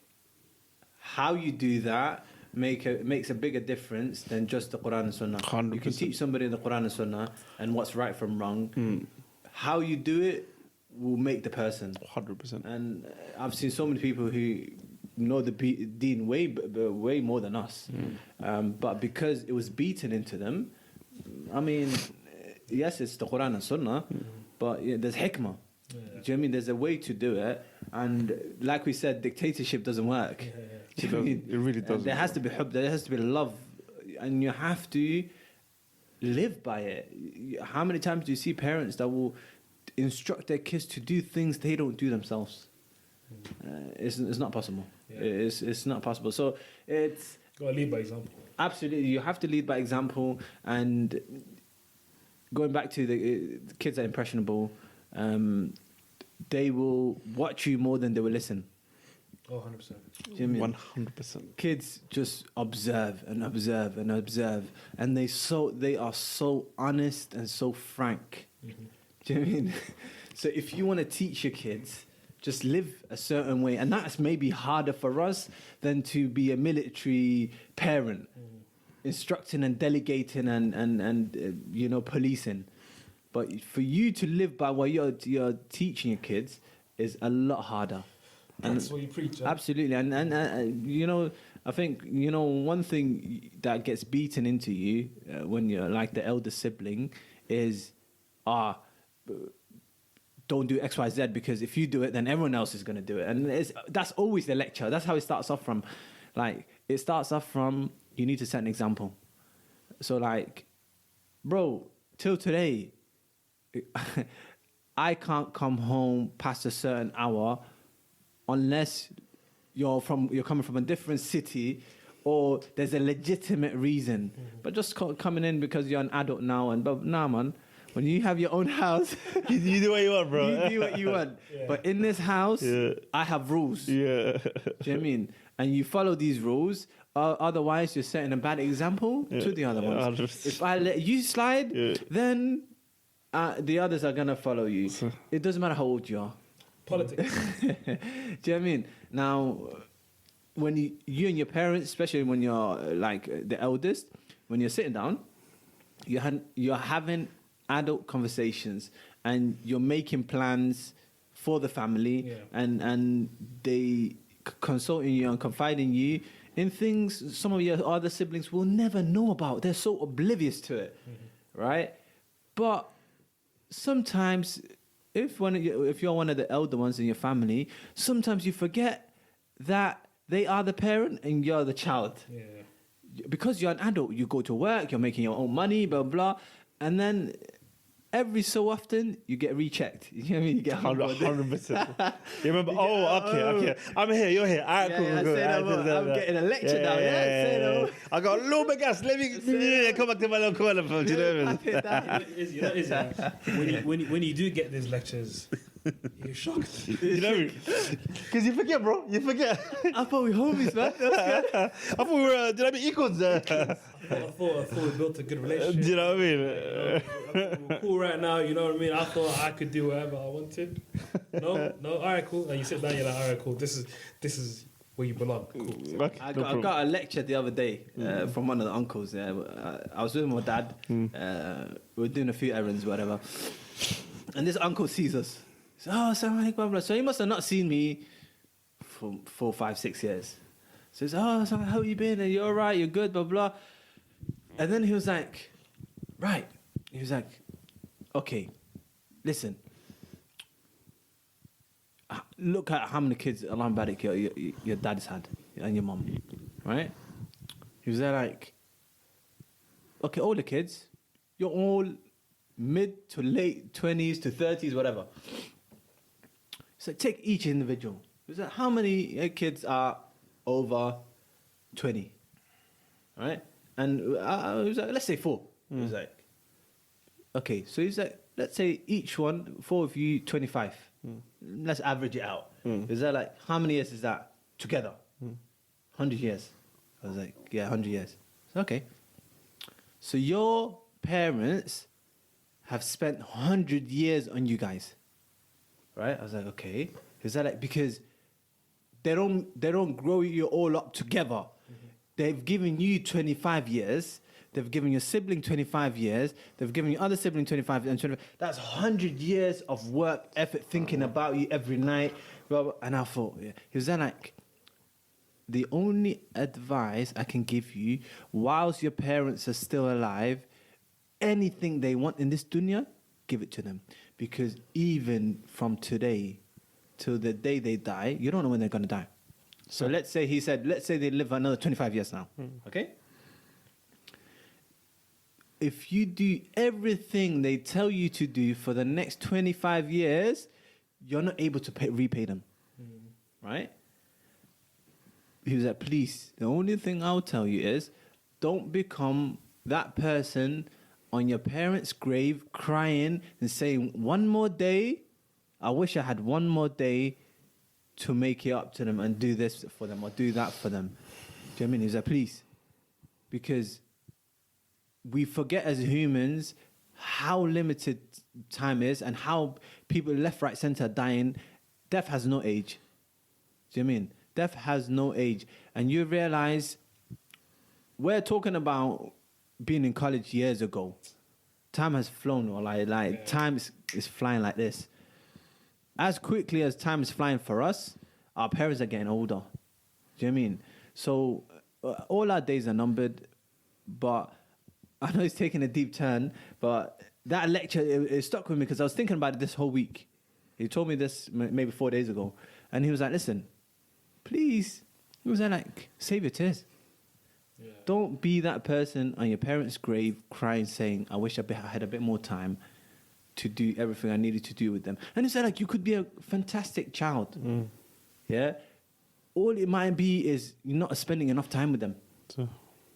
how you do that makes a bigger difference than just the Quran and Sunnah. 100%. You can teach somebody the Quran and Sunnah and what's right from wrong. How you do it will make the person. 100%. And I've seen so many people who know the deen way more than us. But because it was beaten into them, I mean, yes, it's the Quran and Sunnah, but there's hikmah. Do you know what I mean? There's a way to do it, and like we said, dictatorship doesn't work. It really doesn't. There has to be hubb, there has to be love, and you have to live by it. How many times do you see parents that will instruct their kids to do things they don't do themselves? It's not possible. Yeah. It's not possible. So it's gotta lead by example. Absolutely, you have to lead by example. And going back to the kids are impressionable. They will watch you more than they will listen. 100%. 100%. Kids just observe and observe and observe, and they are so honest and so frank. Do you know what I mean? So if you want to teach your kids, just live a certain way, and that's maybe harder for us than to be a military parent, instructing and delegating and policing. But for you to live by what you're teaching your kids is a lot harder. And that's what you preach. Huh? Absolutely. And I think, one thing that gets beaten into you when you're like the elder sibling is, don't do X, Y, Z, because if you do it, then everyone else is going to do it. And that's always the lecture. That's how it starts off from. Like, it starts off from, you need to set an example. So, like, bro, till today, I can't come home past a certain hour unless you're coming from a different city or there's a legitimate reason. But just coming in because you're an adult now, but nah, man. When you have your own house, You do what you want, bro. you do what you want. Yeah. But in this house, Yeah. I have rules. Yeah. Do you know what I mean? And you follow these rules. Otherwise, you're setting a bad example to the other ones. 100%. If I let you slide, Yeah. then the others are gonna follow you. It doesn't matter how old you are. Politics. Do you know what I mean? Now, when you and your parents, especially when you're like the eldest, when you're sitting down, you're having adult conversations and you're making plans for the family, Yeah. and they consulting you and confiding you in things some of your other siblings will never know about. They're so oblivious to it, right? But sometimes, if you're one of the elder ones in your family, sometimes you forget that they are the parent and you're the child. Yeah. Because you're an adult, you go to work, you're making your own money, blah blah, and then every so often you get rechecked. You know what I mean? You get 100%. You remember? Okay. I'm here. You're here. All right, cool. I'm getting a lecture now. Yeah. I got a little bit gas. Let me come back to my little corner. Do you know what I mean? When you do get these lectures, you're shocked. You know, because you forget, bro. You forget. I thought we homies, man. I thought we were. Did I mean equals? I thought we built a good relationship. Do you know what I mean? We're cool right now, you know what I mean? I thought I could do whatever I wanted. No, all right, cool. And you sit down, you're like, all right, cool. This is where you belong. Cool. Okay, I no problem. got a lecture the other day from one of the uncles. I was with my dad. We were doing a few errands, whatever. And this uncle sees us. He says, oh, Salman and Jibril. So he must have not seen me for 4, 5, 6 years. So he says, oh, Salman, how you been? Are you all right? You're good, blah, blah. And then he was like, right. He was like, okay, listen. Look at how many kids, Alam Badik, your dad's had and your mum, right? He was there like, okay, all the kids, you're all mid to late 20s to 30s, whatever. So take each individual. He was like, how many kids are over 20, right? And I was like, let's say 4. He was like, okay, so he's like, let's say each one, 4 of you, 25. Let's average it out. Is that like, how many years is that together? 100 years. I was like, yeah, 100 years. Okay. So your parents have spent 100 years on you guys, right? I was like, okay. Is that like, because they don't grow you all up together. They've given you 25 years. They've given your sibling 25 years. They've given your other sibling 25 and 25. That's 100 years of work, effort, thinking about you every night. And I thought, yeah. He was then like, the only advice I can give you, whilst your parents are still alive, anything they want in this dunya, give it to them. Because even from today till the day they die, you don't know when they're going to die. So let's say they live another 25 years now, okay? If you do everything they tell you to do for the next 25 years, you're not able to repay them, right? He was like, please, the only thing I'll tell you is don't become that person on your parents' grave crying and saying, one more day, I wish I had one more day to make it up to them and do this for them or do that for them. Do you know what I mean? He was like, please. Because we forget as humans how limited time is and how people left, right, center are dying. Death has no age. Do you know what I mean? Death has no age. And you realize we're talking about being in college years ago. Time has flown, or like time is flying like this. As quickly as time is flying for us, our parents are getting older. Do you know what I mean? So all our days are numbered, but I know it's taking a deep turn, but that lecture, it stuck with me because I was thinking about it this whole week. He told me this maybe 4 days ago, and he was like, listen, please, he was like, save your tears. Yeah. Don't be that person on your parents' grave crying, saying, I wish I had a bit more time to do everything I needed to do with them. And he said, like, you could be a fantastic child. Yeah? All it might be is you're not spending enough time with them. So,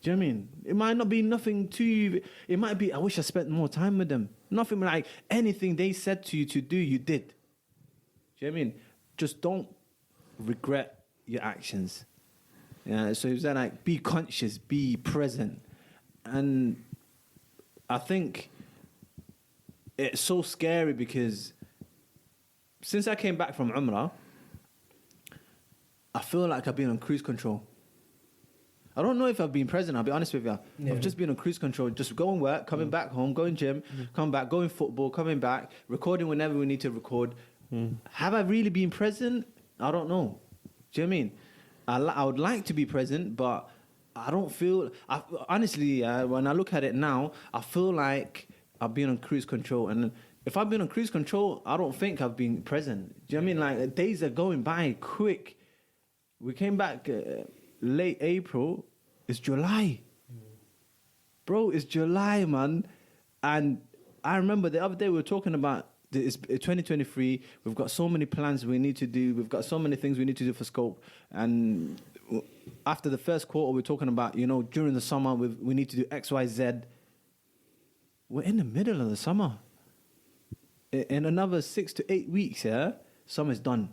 Do you know what I mean? It might not be nothing to you. It might be, I wish I spent more time with them. Nothing like anything they said to you to do, you did. Do you know what I mean? Just don't regret your actions. Yeah, so it's like, be conscious, be present. And I think it's so scary because since I came back from Umrah, I feel like I've been on cruise control. I don't know if I've been present, I'll be honest with you. Yeah. I've just been on cruise control, just going work, coming back home, going gym, coming back, going football, coming back, recording whenever we need to record. Have I really been present? I don't know. Do you know what I mean? I would like to be present, but I don't feel... honestly, when I look at it now, I feel like I've been on cruise control. And if I've been on cruise control, I don't think I've been present. Do you know what I mean? Like, days are going by quick. We came back... late April, it's July. Bro, it's July, man. And I remember the other day we were talking about it's 2023. We've got so many plans we need to do. We've got so many things we need to do for Scope. And after the first quarter, we're talking about, you know, during the summer, we need to do X, Y, Z. We're in the middle of the summer. In another 6 to 8 weeks, yeah, summer's done.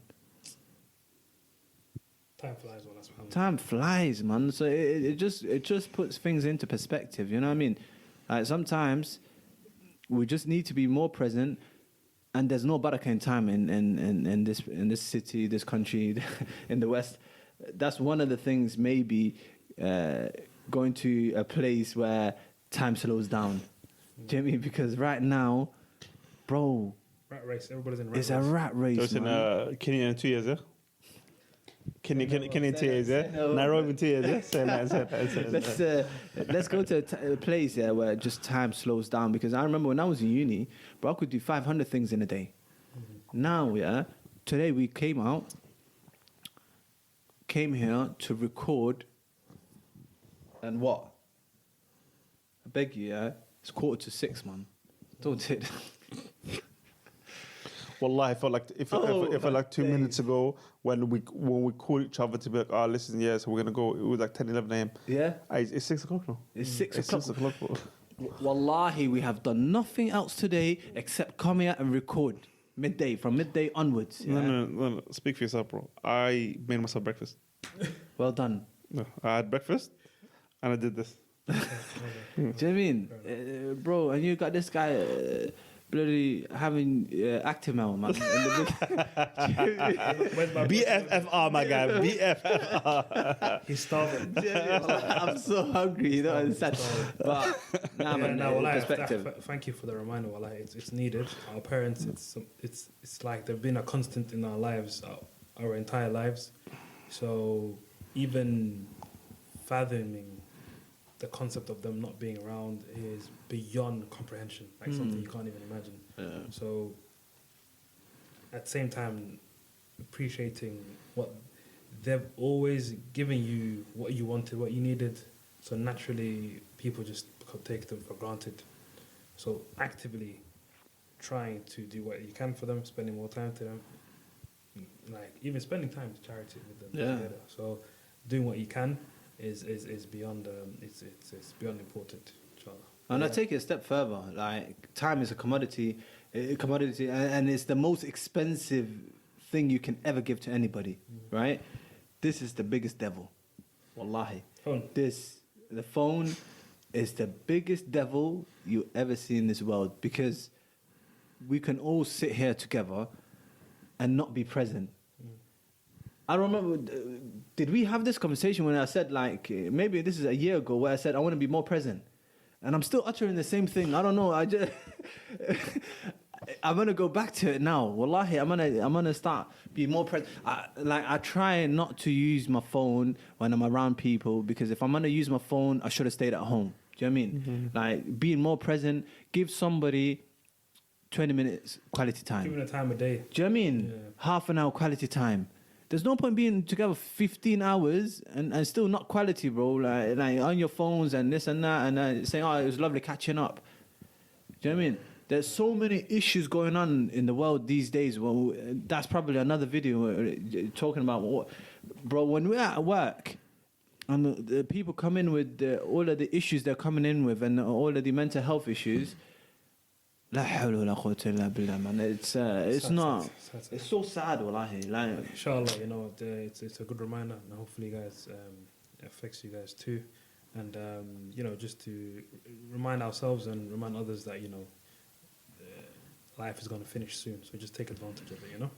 Time flies when that's what happens. Time flies, man. So it just puts things into perspective. You know what I mean? Like sometimes we just need to be more present, and there's no barakah in time in this city, this country, in the West. That's one of the things. Maybe going to a place where time slows down. Do you know what I mean? Because right now, bro, Rat race. Everybody's in rat it's race. a rat race. so it's in man. Kenya in 2 years, yeah? Kenya in 2 years, yeah? Nairobi in 2 years, yeah? Say that. Let's go to a place where just time slows down. Because I remember when I was in uni, bro, I could do 500 things in a day. Now, yeah, today we came here to record, and what? I beg you, yeah? It's 5:45, man. Don't take that. Wallahi, I felt like if like 2 minutes ago when we called each other to be like, listen, yeah, so we're gonna go. It was like 10, 11 a.m. Yeah? It's 6 o'clock now. It's 6 It's o'clock. 6 o'clock. Bro. Wallahi, we have done nothing else today except come here and record from midday onwards. Yeah? No. Speak for yourself, bro. I made myself breakfast. Well done. No, I had breakfast and I did this. Do you know what I mean? Bro, and you got this guy bloody having Actimel, man. Where's my BFFR, my guy. BFFR. He's starving. I'm so hungry, you know what I'm saying? But, nah, man, perspective. Thank you for the reminder. Wallah, it's needed. Our parents, it's like they've been a constant in our lives, our entire lives. So even fathoming the concept of them not being around is beyond comprehension, like something you can't even imagine. Yeah. So at the same time, appreciating what they've always given you, what you wanted, what you needed. So naturally, people just take them for granted. So actively trying to do what you can for them, spending more time to them, like even spending time to charity with them. Yeah. Together. So doing what you can is beyond it's beyond important. Inshallah. And I take it a step further. Like, time is a commodity, and it's the most expensive thing you can ever give to anybody, right? This is the biggest devil, wallahi. Phone. The phone is the biggest devil you ever see in this world, because we can all sit here together and not be present. I remember, did we have this conversation when I said, like, maybe this is a year ago, where I said I want to be more present, and I'm still uttering the same thing. I don't know. I'm gonna go back to it now. Wallahi, I'm gonna start being more present. I try not to use my phone when I'm around people, because if I'm gonna use my phone, I should have stayed at home. Do you know what I mean? Mm-hmm. Like, being more present, give somebody 20 minutes quality time. Giving a time of day. Do you know what I mean? Yeah. Half an hour quality time. There's no point being together 15 hours and still not quality, bro. Like on your phones and this and that, and saying, it was lovely catching up. Do you know what I mean? There's so many issues going on in the world these days. Well, that's probably another video talking about what, bro, when we're at work And the people come in with all of the issues they're coming in with, and all of the mental health issues. La hawla wa la quwwata illa billah, man. It's not. Sad. It's so sad, wallahi. Like, Inshallah, it's a good reminder, and hopefully, guys, it affects you guys too. And just to remind ourselves and remind others that life is going to finish soon. So just take advantage of it.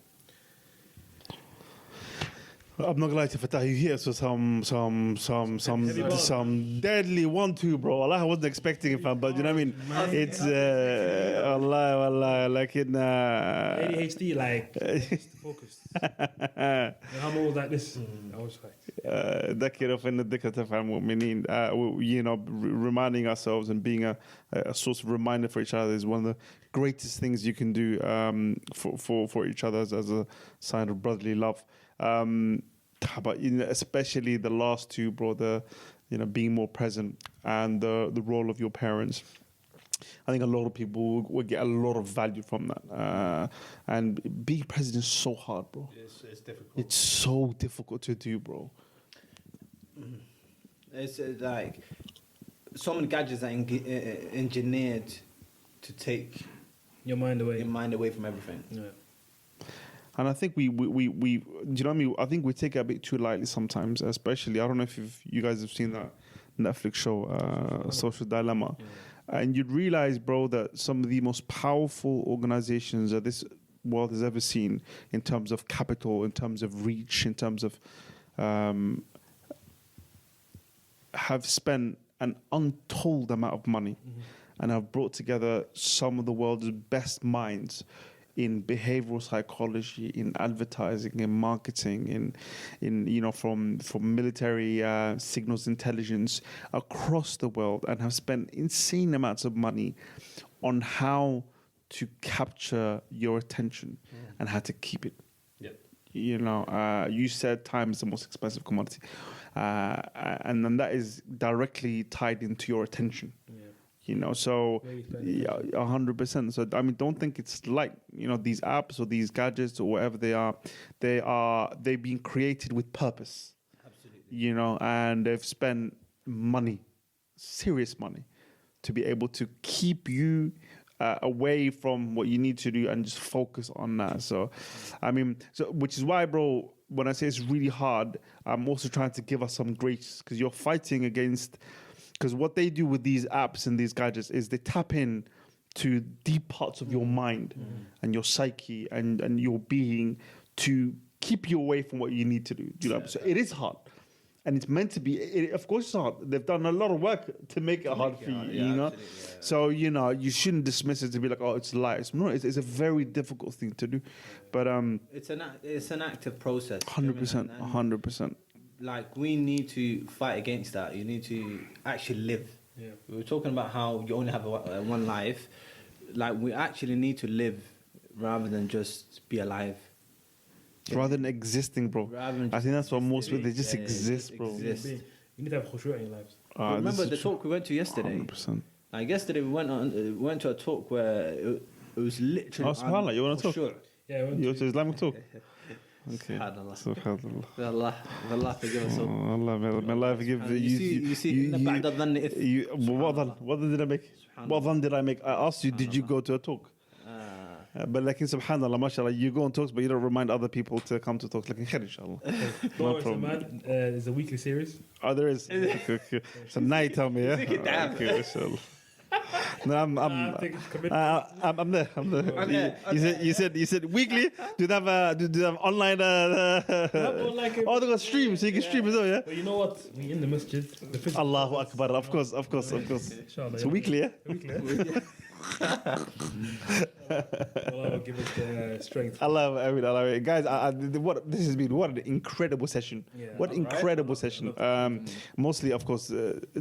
I'm not gonna lie to you, Fatah, you hear some deadly 1-2, bro. Allah, I wasn't expecting it, fam, but you know what I mean? It's Allah, like in ADHD, like focus. And I'm always like this. I was like, ذكر فإن الذكر تنفع المؤمنين. Reminding ourselves and being a source of reminder for each other is one of the greatest things you can do for each other as a sign of brotherly love. But especially the last two, bro, being more present and the role of your parents. I think a lot of people will get a lot of value from that. And being present is so hard, bro. It's difficult. It's so difficult to do, bro. it's like so many gadgets are engineered to take your mind away. your mind away from everything. Yeah. And I think we do you know what I mean? I think we take it a bit too lightly sometimes, especially, I don't know if you guys have seen that Netflix show, Social Dilemma. Yeah. And you'd realize, bro, that some of the most powerful organizations that this world has ever seen in terms of capital, in terms of reach, in terms of have spent an untold amount of money and have brought together some of the world's best minds in behavioral psychology, in advertising, in marketing, in from military signals intelligence across the world, and have spent insane amounts of money on how to capture your attention and how to keep it. Yep. You said time is the most expensive commodity, and then that is directly tied into your attention. Yeah. So Where you spend 100%. So I mean, don't think it's like these apps or these gadgets or whatever they've been created with purpose. Absolutely. And they've spent money, serious money, to be able to keep you away from what you need to do and just focus on that. So, I mean, which is why, bro, when I say it's really hard, I'm also trying to give us some grace, because you're fighting against. Because what they do with these apps and these gadgets is they tap in to deep parts of your mind and your psyche and your being to keep you away from what you need to do. So it is hard. And it's meant to be, of course it's hard. They've done a lot of work to make it hard for you, So, you shouldn't dismiss it to be like, oh, it's light. No, it's a very difficult thing to do. But It's an active process. 100%, 100%. Like, we need to fight against that. You need to actually live. Yeah. We were talking about how you only have one life. Like, we actually need to live rather than just be alive. Rather than existing, bro. I think that's what most people, they just Yeah, exist, bro. exist. You need to have khushu' in your lives. Remember the talk we went to yesterday? 100%. Like, yesterday we went to a talk where it was literally... Oh, subhanAllah, you want to talk? khushu'. Yeah, I went You to- want to Islamic talk? Okay. Subhanallah. Subhanallah. Allah forgive us all. Oh, Allah, may Allah forgive You see, إن بعد الظن إثم. what did I make? What dhan did I make? I asked you, did you go to a talk? But like in subhanallah, mashallah, you go and talk, but you don't remind other people to come to talk. Like in khair, inshallah. Don't worry, Salman. There's a weekly series. Oh, there is. Okay. So now you tell me, yeah? Okay, inshallah. No, I'm there. I'm there. You said weekly. Do they have online? Oh, they got stream, so you can stream as well, yeah. But you know what? We in the masjid. The physical- Allahu Akbar. Of course. Inshallah, So weekly, yeah. Weekly, yeah? Allah will give us the strength. I love it. Guys, what this has been, what an incredible session. Yeah. What incredible session. Mostly, of course,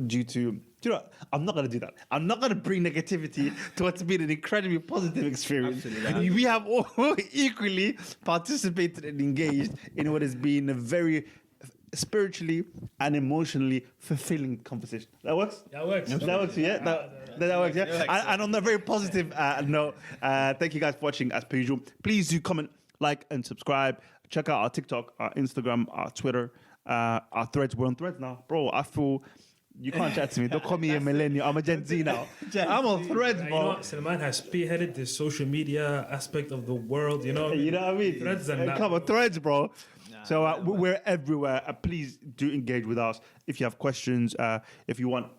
due to, I'm not going to do that. I'm not going to bring negativity to what's been an incredibly positive experience. Absolutely. We have all equally participated and engaged in what has been a very spiritually and emotionally fulfilling conversation. That works? That works. That works, yeah? That works, yeah? And on that very positive note, thank you guys for watching as per usual. Please do comment, like, and subscribe. Check out our TikTok, our Instagram, our Twitter, Our threads, we're on threads now, bro. I feel you can't chat to me. Don't call me a millennial. I'm a Gen Z now. I'm on threads, You know bro. what? Salman has spearheaded the social media aspect of the world. You know what I mean? You know what I mean? Threads and that. Come on, threads, bro. So we're everywhere. Please do engage with us. If you have questions, if you want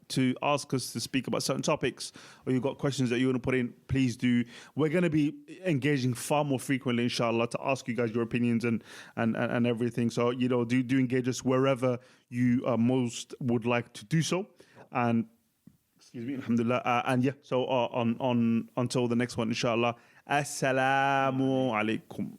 to ask us to speak about certain topics, or you've got questions that you want to put in, please do. We're going to be engaging far more frequently, inshallah, to ask you guys your opinions and everything. So do engage us wherever you most would like to do so. And excuse me, alhamdulillah. And yeah, so on until the next one, inshallah. Assalamu alaikum.